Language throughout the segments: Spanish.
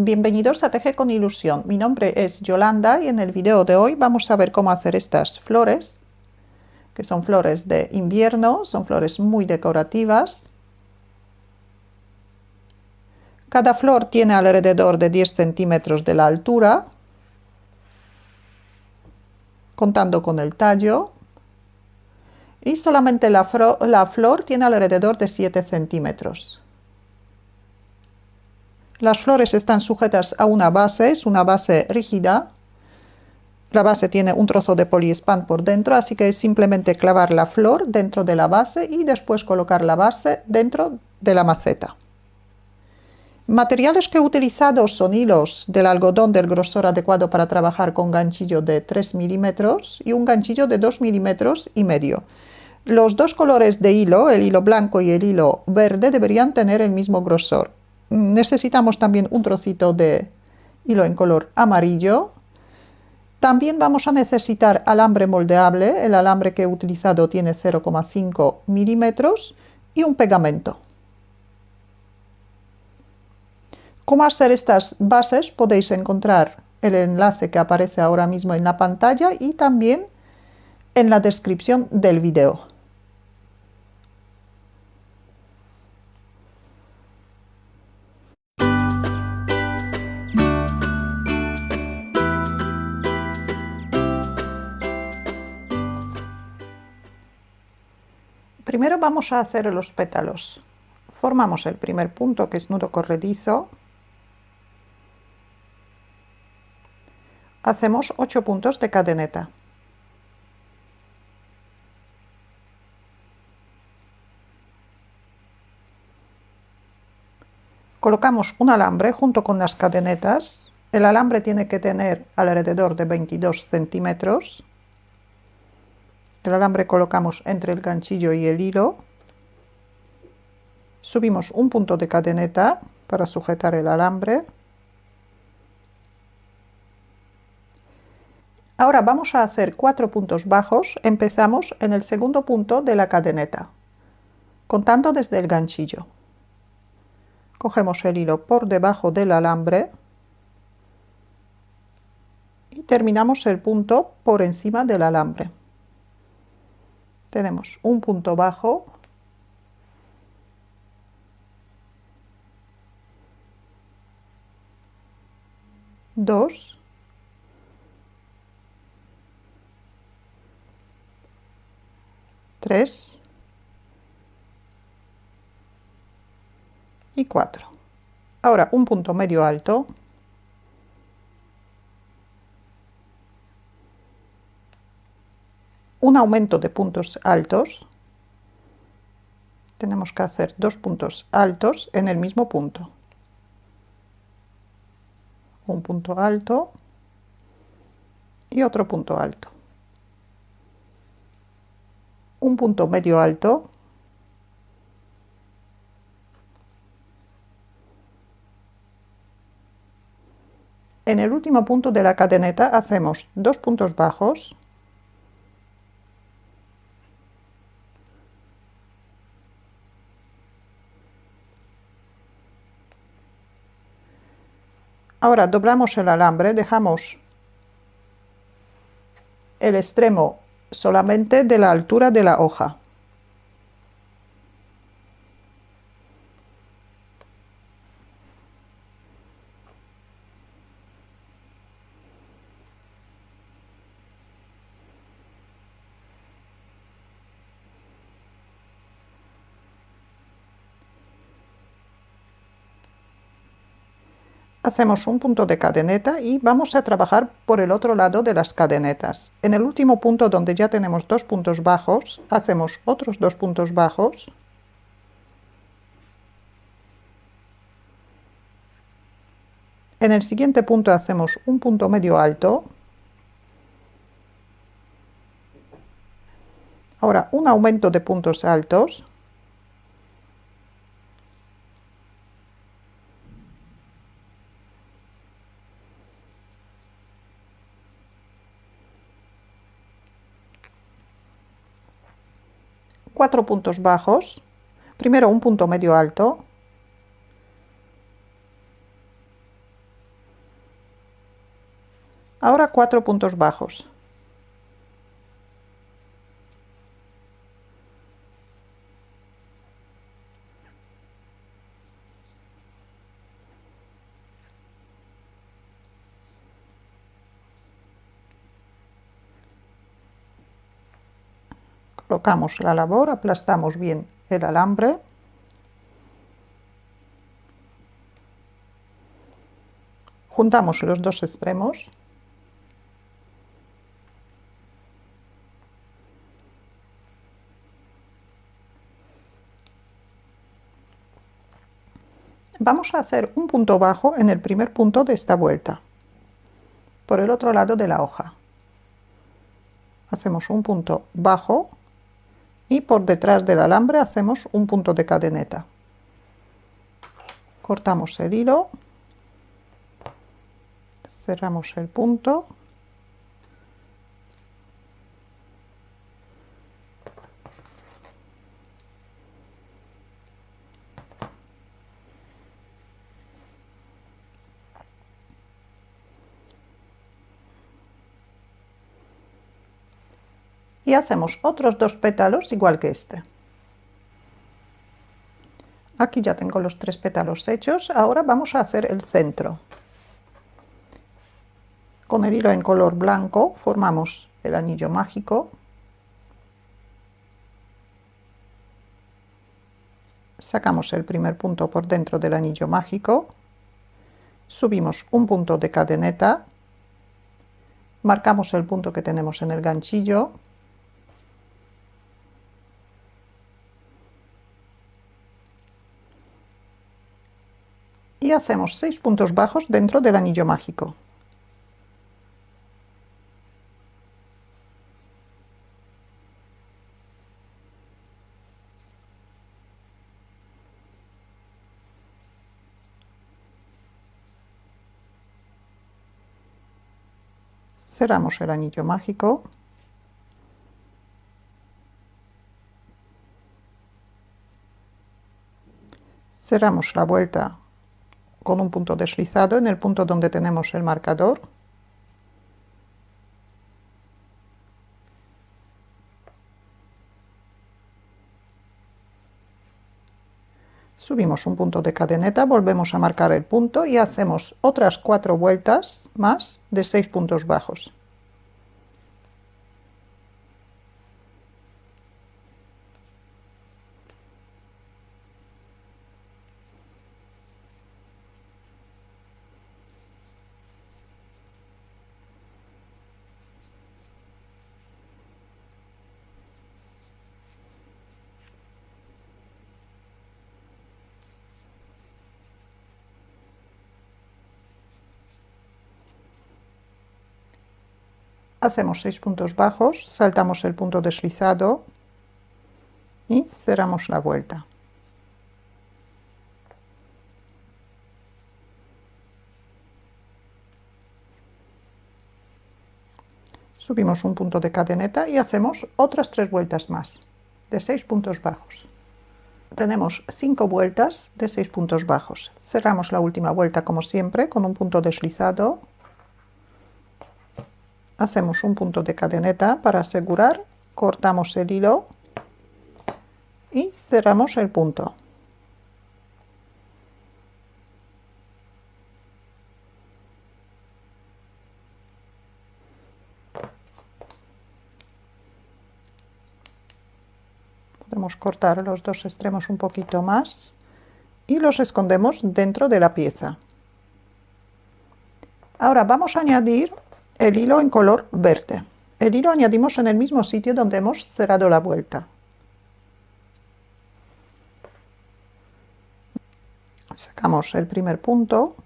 Bienvenidos a Teje con Ilusión. Mi nombre es Yolanda y en el video de hoy vamos a ver cómo hacer estas flores, que son flores de invierno, son flores muy decorativas. Cada flor tiene alrededor de 10 centímetros de la altura, contando con el tallo, y solamente la flor tiene alrededor de 7 centímetros. Las flores están sujetas a una base, es una base rígida. La base tiene un trozo de poliespan por dentro, así que es simplemente clavar la flor dentro de la base y después colocar la base dentro de la maceta. Materiales que he utilizado son hilos del algodón del grosor adecuado para trabajar con ganchillo de 3 milímetros y un ganchillo de 2 milímetros y medio. Los dos colores de hilo, el hilo blanco y el hilo verde, deberían tener el mismo grosor. Necesitamos también un trocito de hilo en color amarillo. También vamos a necesitar alambre moldeable. El alambre que he utilizado tiene 0,5 milímetros y un pegamento. ¿Cómo hacer estas bases? Podéis encontrar el enlace que aparece ahora mismo en la pantalla y también en la descripción del video. Primero vamos a hacer los pétalos. Formamos el primer punto, que es nudo corredizo. Hacemos 8 puntos de cadeneta. Colocamos un alambre junto con las cadenetas. El alambre tiene que tener alrededor de 22 centímetros. El alambre colocamos entre el ganchillo y el hilo. Subimos un punto de cadeneta para sujetar el alambre. Ahora vamos a hacer 4 puntos bajos. Empezamos en el segundo punto de la cadeneta, contando desde el ganchillo. Cogemos el hilo por debajo del alambre y terminamos el punto por encima del alambre. Tenemos un punto bajo, dos, tres y 4. Ahora un punto medio alto, un aumento de puntos altos. Tenemos que hacer 2 puntos altos en el mismo punto. Un punto alto y otro punto alto. Un punto medio alto. En el último punto de la cadeneta hacemos 2 puntos bajos. Ahora doblamos el alambre, dejamos el extremo solamente de la altura de la hoja. Hacemos un punto de cadeneta y vamos a trabajar por el otro lado de las cadenetas. En el último punto, donde ya tenemos 2 puntos bajos, hacemos otros 2 puntos bajos. En el siguiente punto hacemos un punto medio alto. Ahora un aumento de puntos altos. Cuatro puntos bajos. Primero un punto medio alto. Ahora 4 puntos bajos. Colocamos la labor, aplastamos bien el alambre. Juntamos los dos extremos. Vamos a hacer un punto bajo en el primer punto de esta vuelta, por el otro lado de la hoja. Hacemos un punto bajo y por detrás del alambre hacemos un punto de cadeneta. Cortamos el hilo, cerramos el punto y hacemos otros 2 pétalos igual que este. Aquí ya tengo los 3 pétalos hechos. Ahora vamos a hacer el centro. Con el hilo en color blanco formamos el anillo mágico. Sacamos el primer punto por dentro del anillo mágico. Subimos un punto de cadeneta. Marcamos el punto que tenemos en el ganchillo. Y hacemos 6 puntos bajos dentro del anillo mágico. Cerramos el anillo mágico. Cerramos la vuelta con un punto deslizado en el punto donde tenemos el marcador. Subimos un punto de cadeneta, volvemos a marcar el punto y hacemos otras 4 vueltas más de 6 puntos bajos. Hacemos 6 puntos bajos, saltamos el punto deslizado y cerramos la vuelta. Subimos un punto de cadeneta y hacemos otras 3 vueltas más de 6 puntos bajos. Tenemos 5 vueltas de 6 puntos bajos. Cerramos la última vuelta como siempre con un punto deslizado. Hacemos un punto de cadeneta para asegurar, cortamos el hilo y cerramos el punto. Podemos cortar los dos extremos un poquito más y los escondemos dentro de la pieza. Ahora vamos a añadir el hilo en color verde. El hilo añadimos en el mismo sitio donde hemos cerrado la vuelta. Sacamos el primer punto.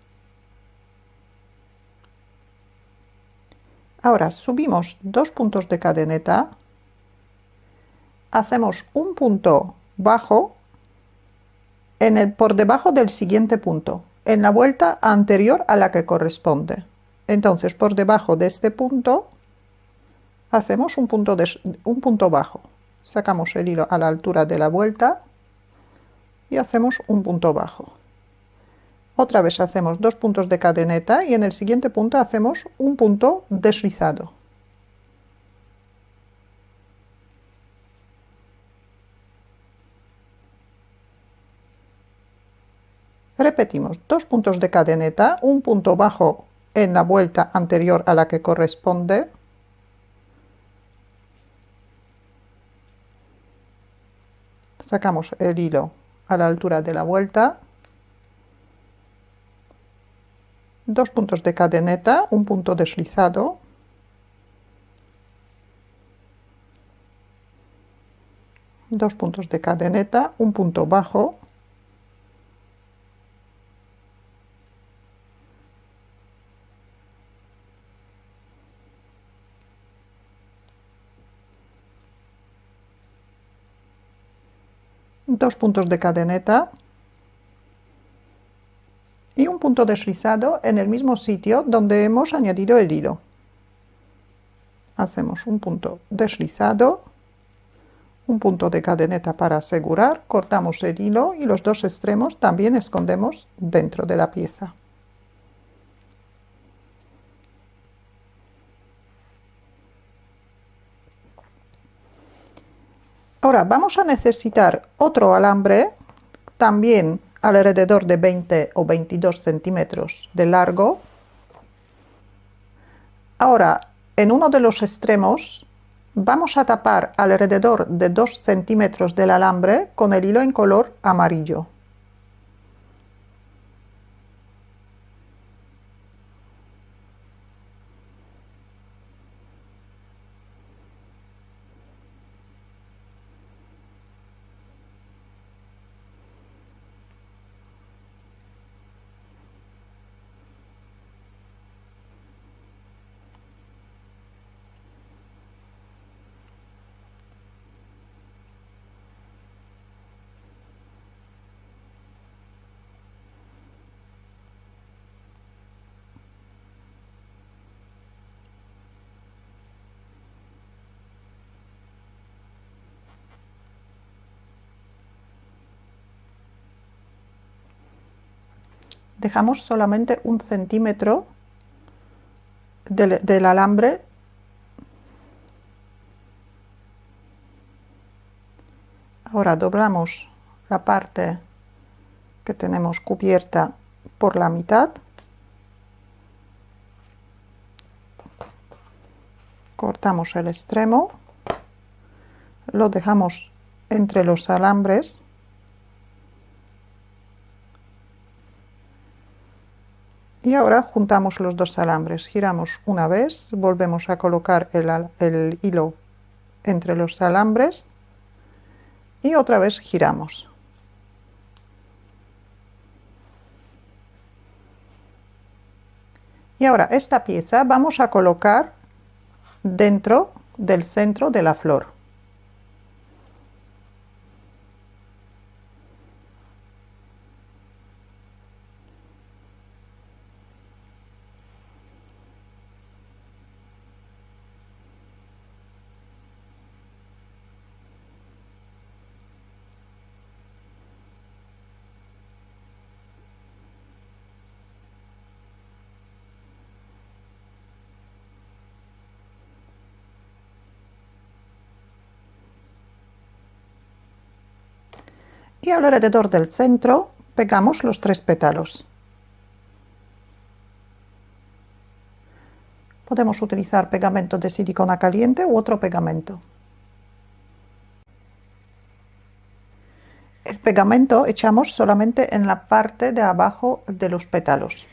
Ahora subimos 2 puntos de cadeneta. Hacemos un punto bajo por debajo del siguiente punto, en la vuelta anterior a la que corresponde. Entonces, por debajo de este punto, hacemos un punto bajo. Sacamos el hilo a la altura de la vuelta y hacemos un punto bajo. Otra vez hacemos 2 puntos de cadeneta y en el siguiente punto hacemos un punto deslizado. Repetimos 2 puntos de cadeneta, un punto bajo en la vuelta anterior a la que corresponde. Sacamos el hilo a la altura de la vuelta. 2 puntos de cadeneta, un punto deslizado. Dos puntos de cadeneta, un punto bajo. Dos puntos de cadeneta y un punto deslizado en el mismo sitio donde hemos añadido el hilo. Hacemos un punto deslizado, un punto de cadeneta para asegurar, cortamos el hilo y los dos extremos también escondemos dentro de la pieza. Ahora vamos a necesitar otro alambre, también alrededor de 20 o 22 centímetros de largo. Ahora, en uno de los extremos vamos a tapar alrededor de 2 centímetros del alambre con el hilo en color amarillo. Dejamos solamente 1 centímetro del alambre . Ahora doblamos la parte que tenemos cubierta por la mitad, cortamos el extremo, lo dejamos entre los alambres y ahora juntamos los dos alambres, giramos una vez, volvemos a colocar el hilo entre los alambres y otra vez giramos. Y ahora esta pieza vamos a colocar dentro del centro de la flor. Y alrededor del centro pegamos los 3 pétalos. Podemos utilizar pegamento de silicona caliente u otro pegamento. El pegamento echamos solamente en la parte de abajo de los pétalos.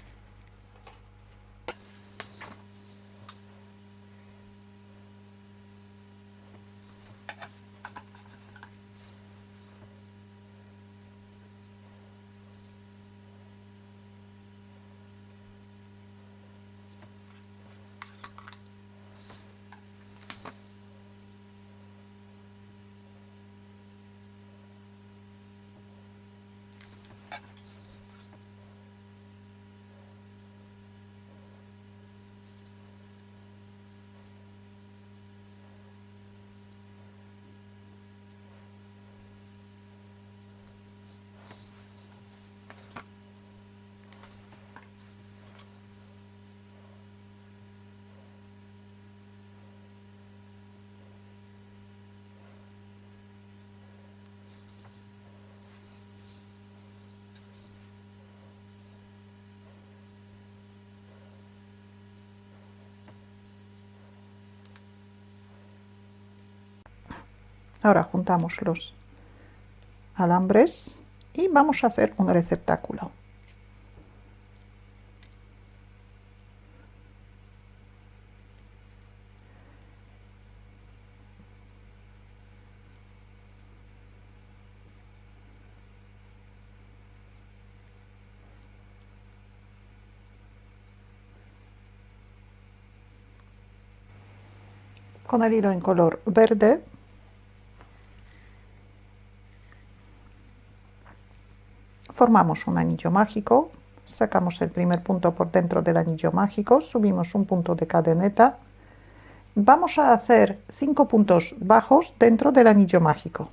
Ahora juntamos los alambres y vamos a hacer un receptáculo. Con el hilo en color verde formamos un anillo mágico, sacamos el primer punto por dentro del anillo mágico, subimos un punto de cadeneta, vamos a hacer 5 puntos bajos dentro del anillo mágico.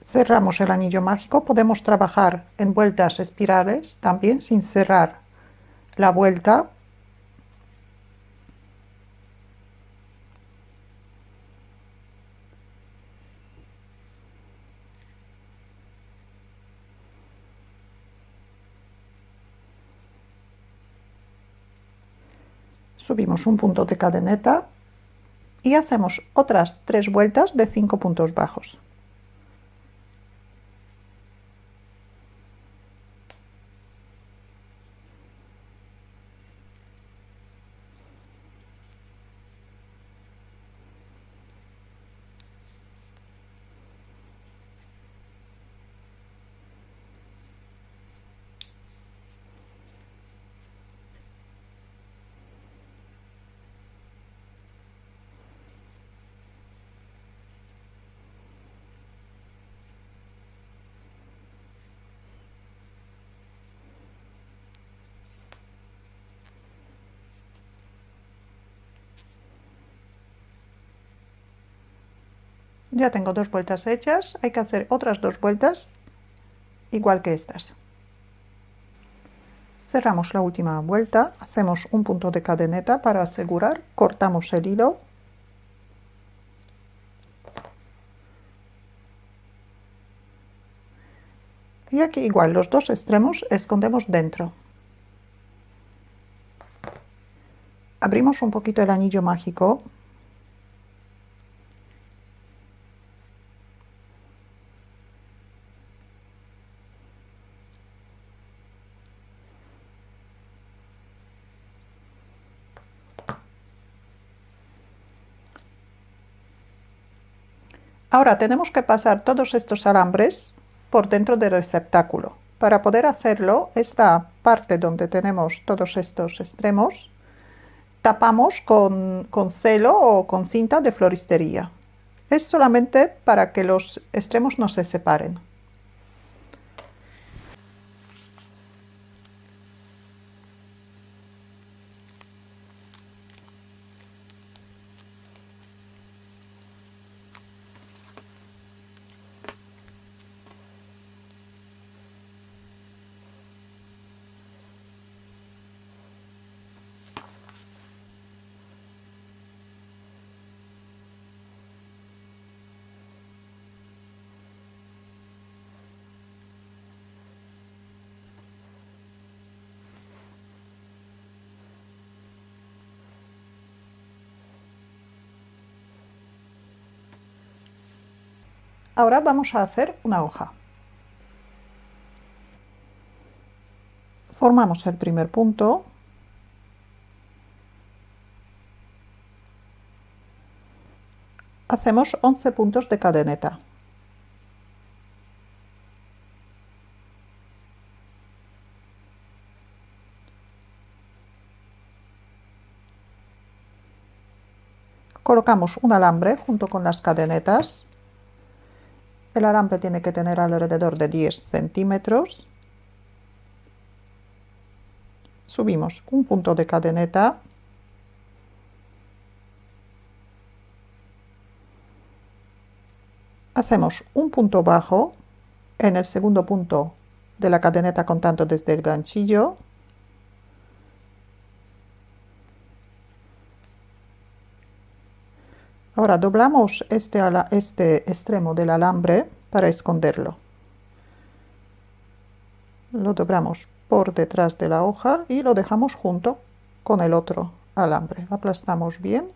Cerramos el anillo mágico, podemos trabajar en vueltas espirales también sin cerrar la vuelta. Subimos un punto de cadeneta y hacemos otras 3 vueltas de 5 puntos bajos. Ya tengo 2 vueltas hechas, hay que hacer otras 2 vueltas igual que estas. Cerramos la última vuelta, hacemos un punto de cadeneta para asegurar, cortamos el hilo y aquí igual los 2 extremos escondemos dentro. Abrimos un poquito el anillo mágico. Ahora tenemos que pasar todos estos alambres por dentro del receptáculo. Para poder hacerlo, esta parte donde tenemos todos estos extremos, tapamos con celo o con cinta de floristería. Es solamente para que los extremos no se separen. Ahora vamos a hacer una hoja. Formamos el primer punto. Hacemos 11 puntos de cadeneta. Colocamos un alambre junto con las cadenetas. El alambre tiene que tener alrededor de 10 centímetros. Subimos un punto de cadeneta. Hacemos un punto bajo en el segundo punto de la cadeneta contando desde el ganchillo. Ahora doblamos este extremo del alambre para esconderlo. lo doblamos por detrás de la hoja y lo dejamos junto con el otro alambre. Aplastamos bien.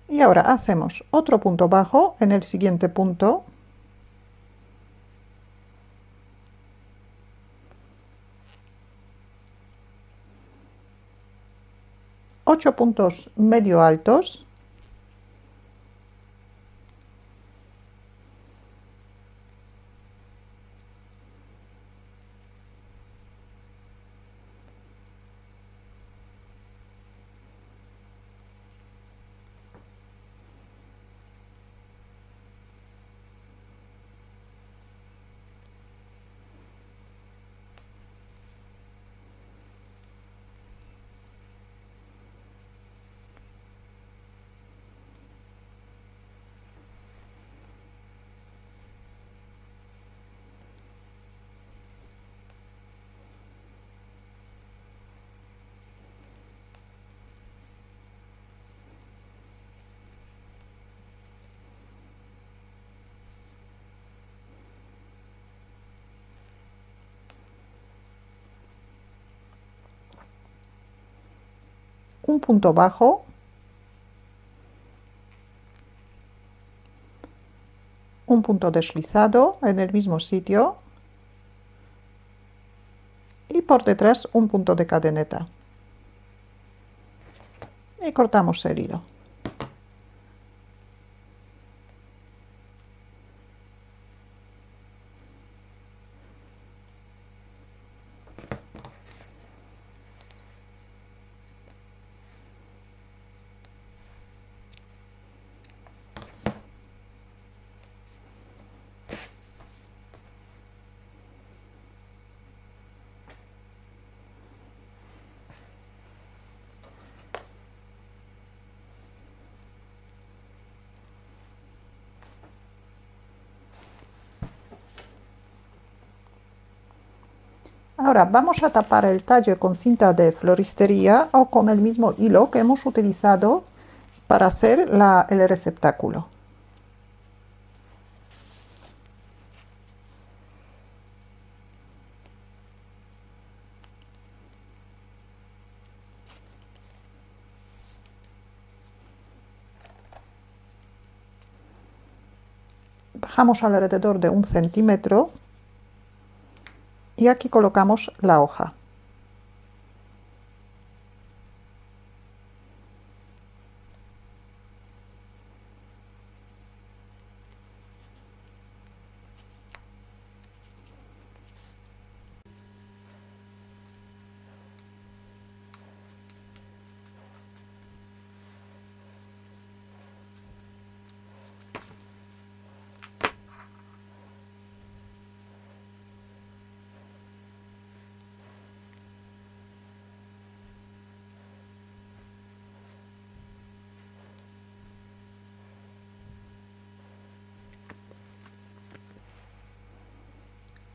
Y ahora hacemos otro punto bajo en el siguiente punto. Ocho puntos medio altos. Un punto bajo, un punto deslizado en el mismo sitio y por detrás un punto de cadeneta. Y cortamos el hilo. Ahora vamos a tapar el tallo con cinta de floristería o con el mismo hilo que hemos utilizado para hacer el receptáculo. Bajamos alrededor de 1 centímetro y aquí colocamos la hoja.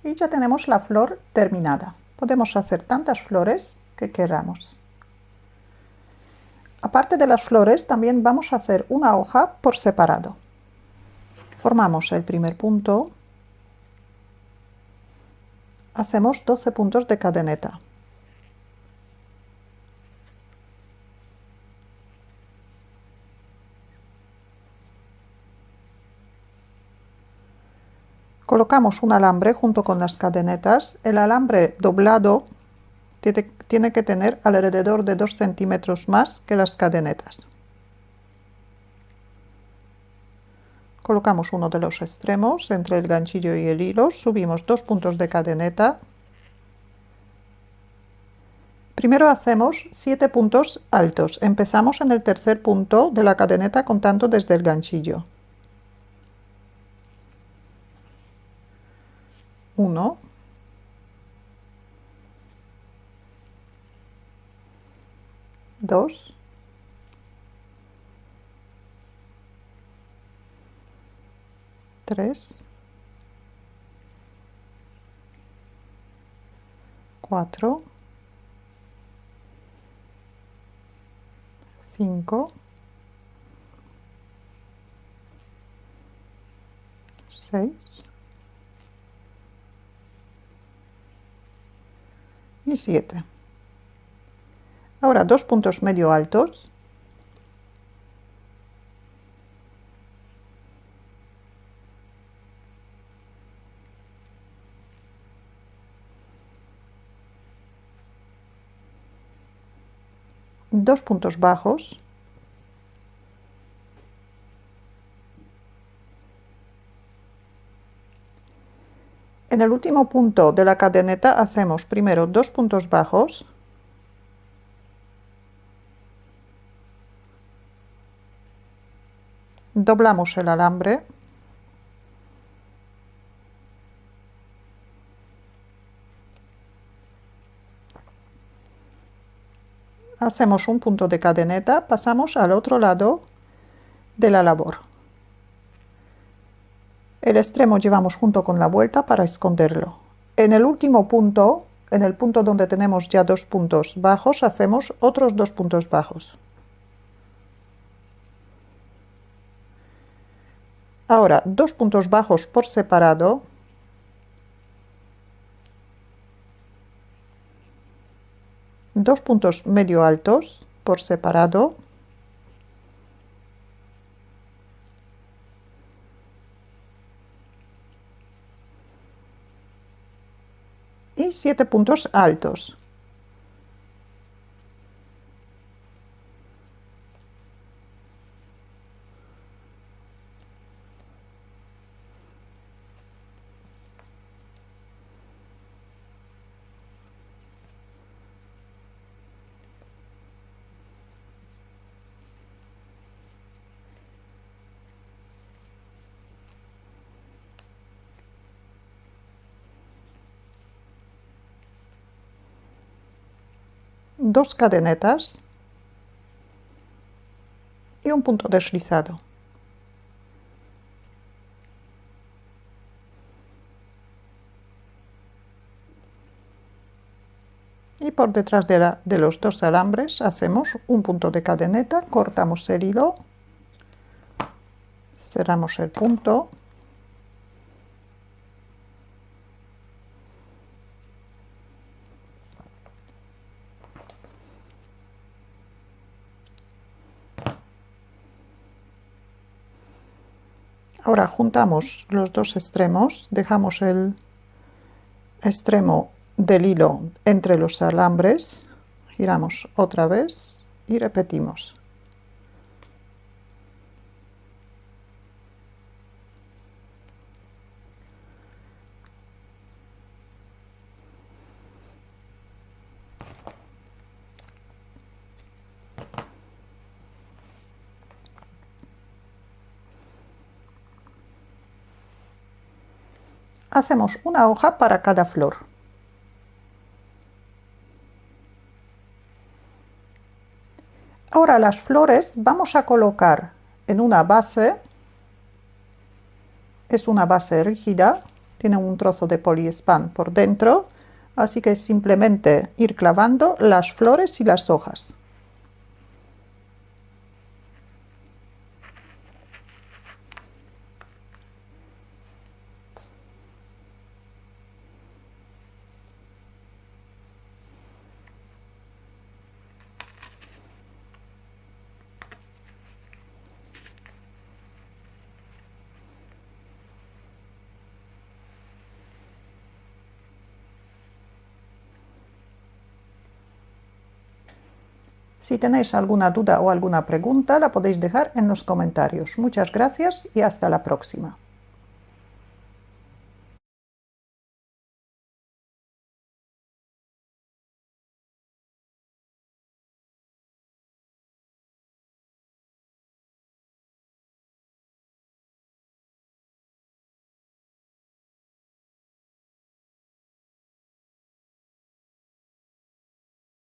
Y ya tenemos la flor terminada. Podemos hacer tantas flores que queramos. Aparte de las flores, también vamos a hacer una hoja por separado. Formamos el primer punto. Hacemos 12 puntos de cadeneta. Colocamos un alambre junto con las cadenetas. El alambre doblado tiene que tener alrededor de 2 centímetros más que las cadenetas. Colocamos uno de los extremos entre el ganchillo y el hilo, subimos 2 puntos de cadeneta. Primero hacemos 7 puntos altos. Empezamos en el tercer punto de la cadeneta contando desde el ganchillo. 1, 2, 3, 4, 5, 6 y 7. Ahora 2 puntos medio altos, dos puntos bajos, en el último punto de la cadeneta hacemos primero 2 puntos bajos, doblamos el alambre, hacemos un punto de cadeneta, pasamos al otro lado de la labor. El extremo llevamos junto con la vuelta para esconderlo. En el último punto, en el punto donde tenemos ya 2 puntos bajos, hacemos otros 2 puntos bajos. Ahora, 2 puntos bajos por separado, dos puntos medio altos por separado, y 7 puntos altos. Dos cadenetas y un punto deslizado. Y por detrás de los dos alambres hacemos un punto de cadeneta, cortamos el hilo, cerramos el punto, ahora juntamos los dos extremos, dejamos el extremo del hilo entre los alambres, giramos otra vez y repetimos. Hacemos una hoja para cada flor. Ahora las flores vamos a colocar en una base, es una base rígida, tiene un trozo de poliespan por dentro, así que es simplemente ir clavando las flores y las hojas. Si tenéis alguna duda o alguna pregunta, la podéis dejar en los comentarios. Muchas gracias y hasta la próxima.